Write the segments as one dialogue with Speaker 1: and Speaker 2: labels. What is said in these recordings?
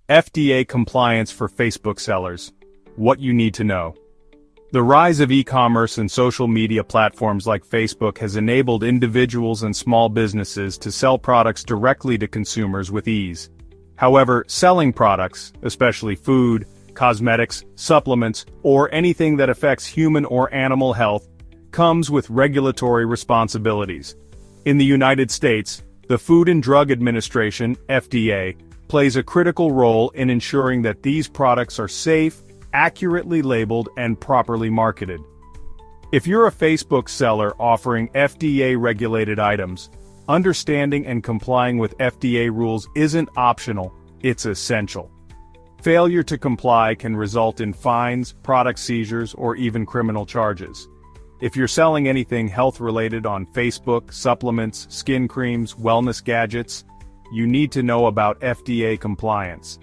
Speaker 1: FDA compliance for Facebook sellers. What you need to know. The rise of e-commerce and social media platforms like Facebook has enabled individuals and small businesses to sell products directly to consumers with ease. However, selling products, especially food, cosmetics, supplements, or anything that affects human or animal health, comes with regulatory responsibilities. In the United States, the Food and Drug Administration, FDA, plays a critical role in ensuring that these products are safe, accurately labeled, and properly marketed. If you're a Facebook seller offering FDA-regulated items, understanding and complying with FDA rules isn't optional, it's essential. Failure to comply can result in fines, product seizures, or even criminal charges. If you're selling anything health-related on Facebook, supplements, skin creams, wellness gadgets, you need to know about FDA compliance.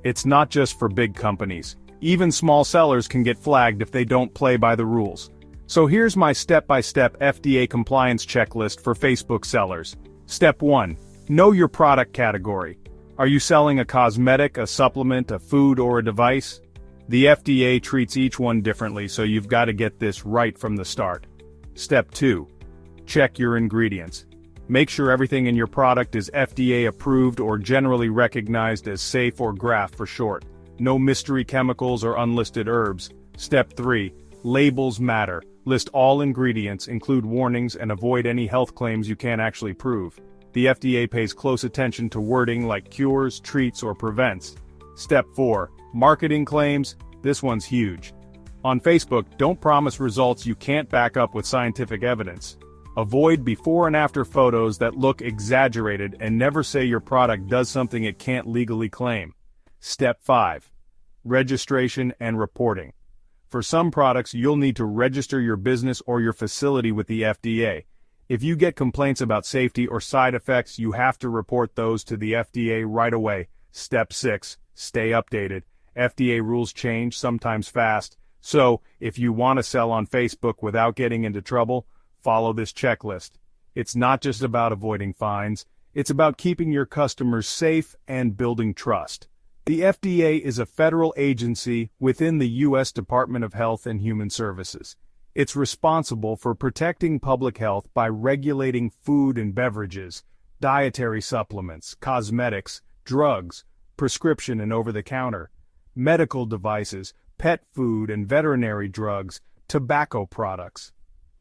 Speaker 1: It's not just for big companies. Even small sellers can get flagged if they don't play by the rules. So here's my step-by-step FDA compliance checklist for Facebook sellers. Step 1. Know your product category. Are you selling a cosmetic, a supplement, a food, or a device? The FDA treats each one differently, so you've got to get this right from the start. Step 2. Check your ingredients. Make sure everything in your product is FDA approved or generally recognized as safe, or GRAF for short. No mystery chemicals or unlisted herbs. Step 3. Labels matter. List all ingredients, include warnings, and avoid any health claims you can't actually prove. The FDA pays close attention to wording like cures, treats, or prevents. Step 4. Marketing claims. This one's huge. On Facebook, don't promise results you can't back up with scientific evidence. Avoid before and after photos that look exaggerated, and never say your product does something it can't legally claim. Step 5. Registration and reporting. For some products, you'll need to register your business or your facility with the FDA. If you get complaints about safety or side effects, you have to report those to the FDA right away. Step 6. Stay updated. FDA rules change, sometimes fast, so if you want to sell on Facebook without getting into trouble, follow this checklist. It's not just about avoiding fines, it's about keeping your customers safe and building trust. The FDA is a federal agency within the U.S. Department of Health and Human Services. It's responsible for protecting public health by regulating food and beverages, dietary supplements, cosmetics, drugs, prescription and over-the-counter, medical devices, pet food and veterinary drugs, tobacco products.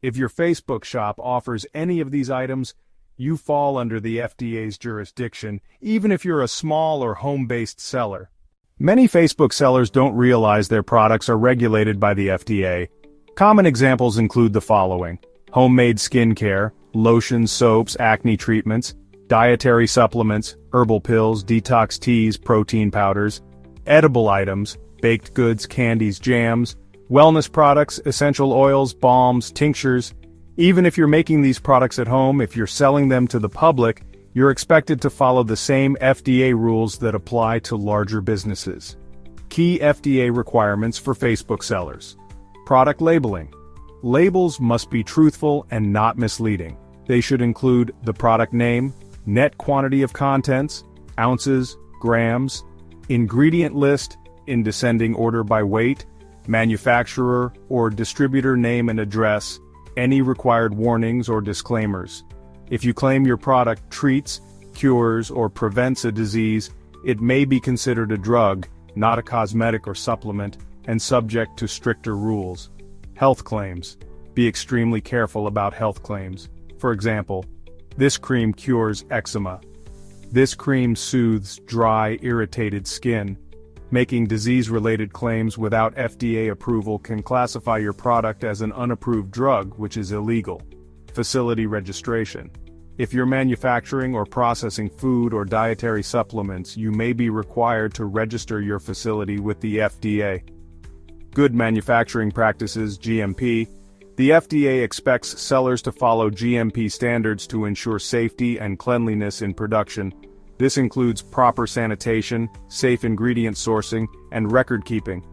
Speaker 1: If your Facebook shop offers any of these items, you fall under the FDA's jurisdiction, even if you're a small or home-based seller. Many Facebook sellers don't realize their products are regulated by the FDA. Common examples include the following: homemade skincare, lotions, soaps, acne treatments, dietary supplements, herbal pills, detox teas, protein powders, edible items, baked goods, candies, jams, wellness products, essential oils, balms, tinctures. Even if you're making these products at home, if you're selling them to the public, you're expected to follow the same FDA rules that apply to larger businesses. Key FDA requirements for Facebook sellers. Product labeling. Labels must be truthful and not misleading. They should include the product name, net quantity of contents, ounces, grams, ingredient list in descending order by weight, manufacturer or distributor name and address, any required warnings or disclaimers. If you claim your product treats, cures, or prevents a disease, it may be considered a drug, not a cosmetic or supplement, and subject to stricter rules. Health claims. Be extremely careful about health claims. For example, this cream cures eczema. This cream soothes dry, irritated skin. Making disease-related claims without FDA approval can classify your product as an unapproved drug, which is illegal. Facility registration. If you're manufacturing or processing food or dietary supplements, you may be required to register your facility with the FDA. Good manufacturing practices, GMP. The FDA expects sellers to follow GMP standards to ensure safety and cleanliness in production. This includes proper sanitation, safe ingredient sourcing, and record keeping.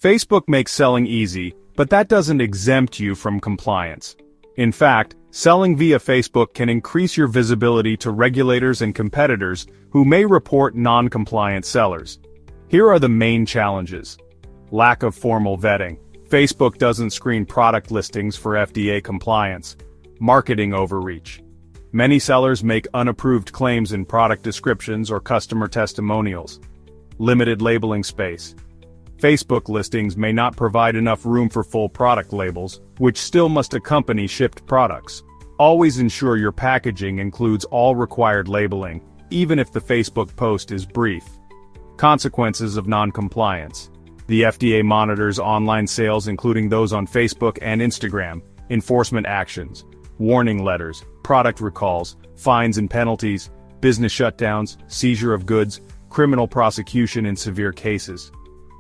Speaker 1: Facebook makes selling easy, but that doesn't exempt you from compliance. In fact, selling via Facebook can increase your visibility to regulators and competitors who may report non-compliant sellers. Here are the main challenges. Lack of formal vetting. Facebook doesn't screen product listings for FDA compliance. Marketing overreach. Many sellers make unapproved claims in product descriptions or customer testimonials. Limited labeling space. Facebook listings may not provide enough room for full product labels, which still must accompany shipped products. Always ensure your packaging includes all required labeling, even if the Facebook post is brief. Consequences of non-compliance. The FDA monitors online sales, including those on Facebook and Instagram. Enforcement actions. Warning letters, product recalls, fines and penalties, business shutdowns, seizure of goods, criminal prosecution in severe cases.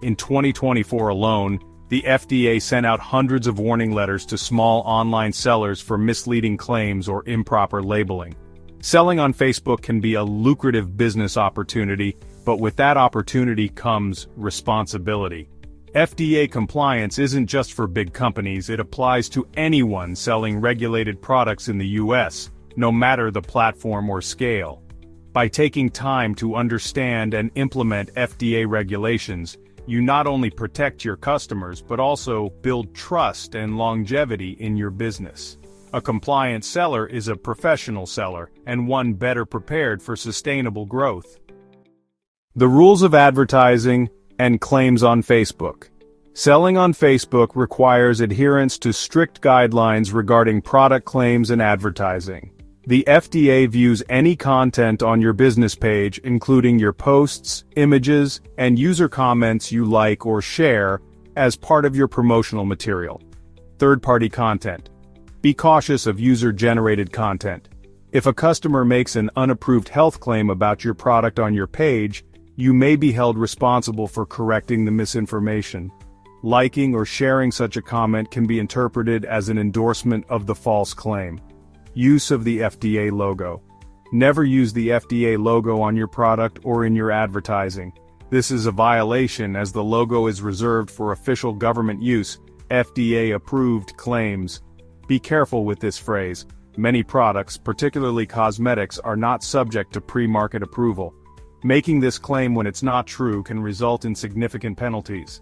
Speaker 1: In 2024 alone, the FDA sent out hundreds of warning letters to small online sellers for misleading claims or improper labeling. Selling on Facebook can be a lucrative business opportunity, but with that opportunity comes responsibility. FDA compliance isn't just for big companies, it applies to anyone selling regulated products in the US, no matter the platform or scale. By taking time to understand and implement FDA regulations, you not only protect your customers but also build trust and longevity in your business. A compliant seller is a professional seller, and one better prepared for sustainable growth. The rules of advertising and claims on Facebook. Selling on Facebook requires adherence to strict guidelines regarding product claims and advertising. The FDA views any content on your business page, including your posts, images, and user comments you like or share, as part of your promotional material. Third-party content. Be cautious of user-generated content. If a customer makes an unapproved health claim about your product on your page, you may be held responsible for correcting the misinformation. Liking or sharing such a comment can be interpreted as an endorsement of the false claim. Use of the FDA logo. Never use the FDA logo on your product or in your advertising. This is a violation as the logo is reserved for official government use, FDA-approved claims. Be careful with this phrase. Many products, particularly cosmetics, are not subject to pre-market approval. Making this claim when it's not true can result in significant penalties.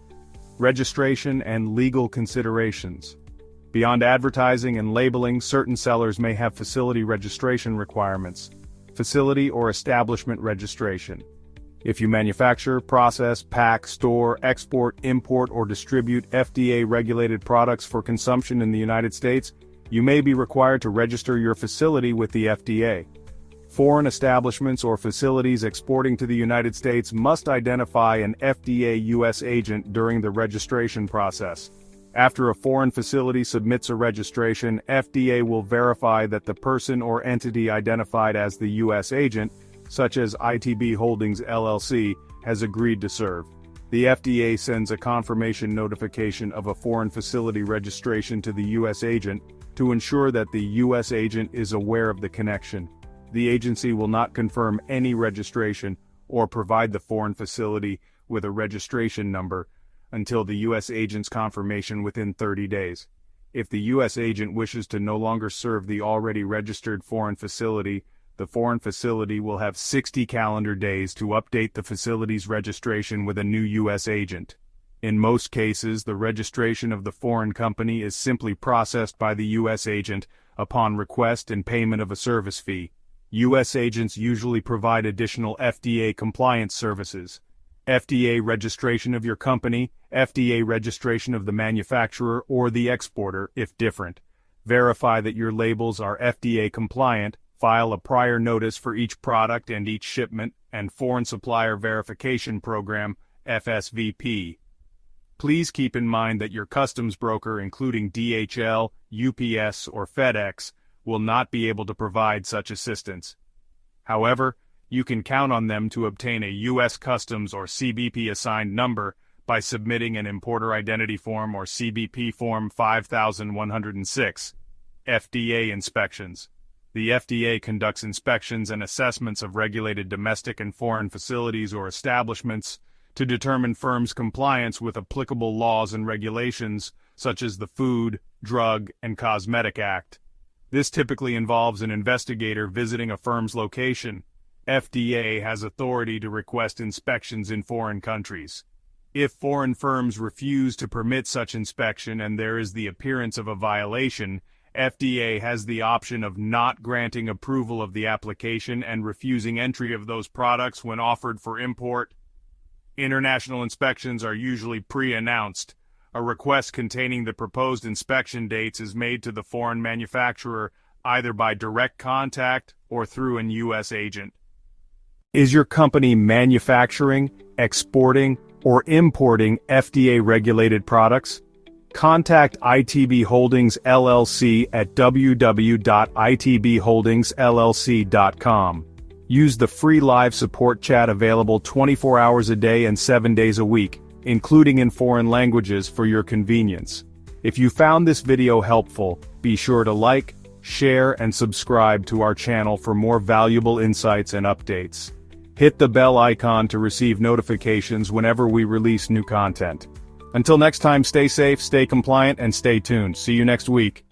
Speaker 1: Registration and legal considerations. Beyond advertising and labeling, certain sellers may have facility registration requirements. Facility or establishment registration. If you manufacture, process, pack, store, export, import, or distribute FDA-regulated products for consumption in the United States, you may be required to register your facility with the FDA. Foreign establishments or facilities exporting to the United States must identify an FDA U.S. agent during the registration process. After a foreign facility submits a registration, FDA will verify that the person or entity identified as the U.S. agent, such as ITB Holdings LLC, has agreed to serve. The FDA sends a confirmation notification of a foreign facility registration to the U.S. agent to ensure that the U.S. agent is aware of the connection. The agency will not confirm any registration or provide the foreign facility with a registration number until the U.S. agent's confirmation within 30 days. If the U.S. agent wishes to no longer serve the already registered foreign facility, the foreign facility will have 60 calendar days to update the facility's registration with a new U.S. agent. In most cases, the registration of the foreign company is simply processed by the U.S. agent upon request and payment of a service fee. U.S. agents usually provide additional FDA compliance services. FDA registration of your company, FDA registration of the manufacturer or the exporter, if different. Verify that your labels are FDA compliant, file a prior notice for each product and each shipment, and Foreign Supplier Verification Program, FSVP. Please keep in mind that your customs broker, including DHL, UPS, or FedEx, will not be able to provide such assistance. However, you can count on them to obtain a U.S. Customs or CBP assigned number by submitting an Importer Identity Form or CBP Form 5106. FDA inspections. The FDA conducts inspections and assessments of regulated domestic and foreign facilities or establishments to determine firms' compliance with applicable laws and regulations such as the Food, Drug, and Cosmetic Act. This typically involves an investigator visiting a firm's location. FDA has authority to request inspections in foreign countries. If foreign firms refuse to permit such inspection and there is the appearance of a violation, FDA has the option of not granting approval of the application and refusing entry of those products when offered for import. International inspections are usually pre-announced. A request containing the proposed inspection dates is made to the foreign manufacturer either by direct contact or through an U.S. agent. Is your company manufacturing, exporting, or importing FDA-regulated products? Contact ITB Holdings LLC at www.itbholdingsllc.com. Use the free live support chat available 24 hours a day and 7 days a week, including in foreign languages for your convenience. If you found this video helpful, be sure to like, share, and subscribe to our channel for more valuable insights and updates. Hit the bell icon to receive notifications whenever we release new content. Until next time, stay safe, stay compliant, and stay tuned. See you next week.